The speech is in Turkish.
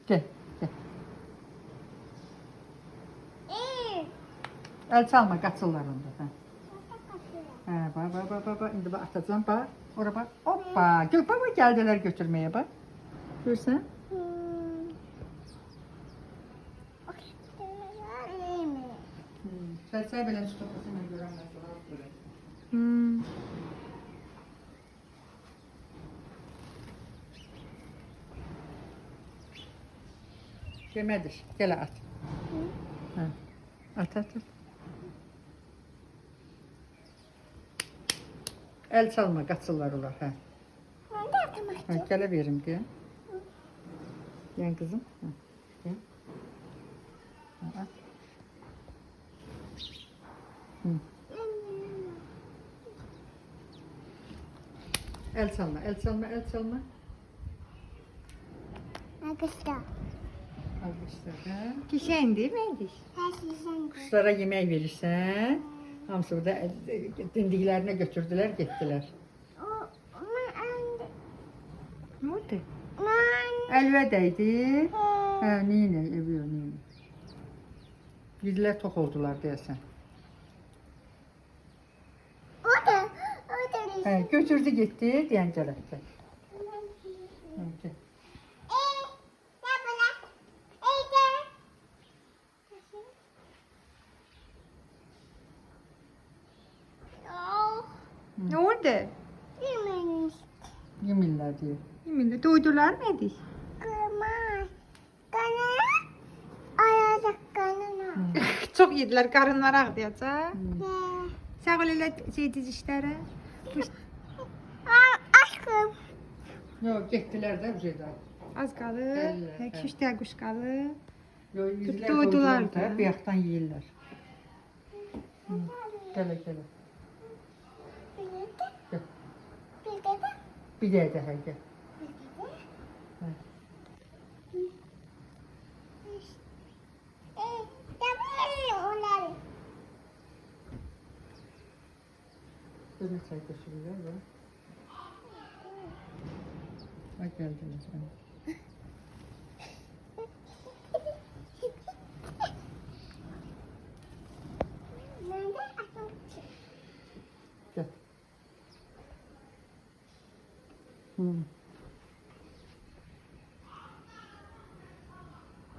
Gel, gel. El çalma, kaçırlar onda. Bak. İndi bak atacağım bak. Ora bak. Hoppa. Gör baba geldiler götürmeye bak. Görsen. Sen böyle stoplasın ben göremez. Yemedir. Gel at. At. El çalma, kaçırlar olar. Gələ verim, gel. Gel kızım. Gel. At. El çalma. Arkadaşlar. Almışlar. Kişen değil mi? Her şey sen koy. Kuşlara yemek verirsen, hamısı burada dindiklerine götürdüler, gittiler. Ne oldu? Elvedeydi. Neyine, eviyor neyine. Bizler tok oldular deyəsən. O da. Götürdü gitti, deyən gələk. Ne oldu? Yeminlər deyir. Yeminle doydular mı Ediz? Çok yediler, karınları ağrıyacak. Sağ ol elə şey dizişlərə. Aşkım. Yok, getdilər də üzeydə. Az qalır, Gəlirlər, 2-3 dəqiqə quş qalır. Yok, yüzlər Doydular doydular da, da. bir yaxdan yeyirlər. Gələ. Gel. Bir dəqiqə, gəl. Böyle çay götürürler ve bak geldiniz bana. Gel.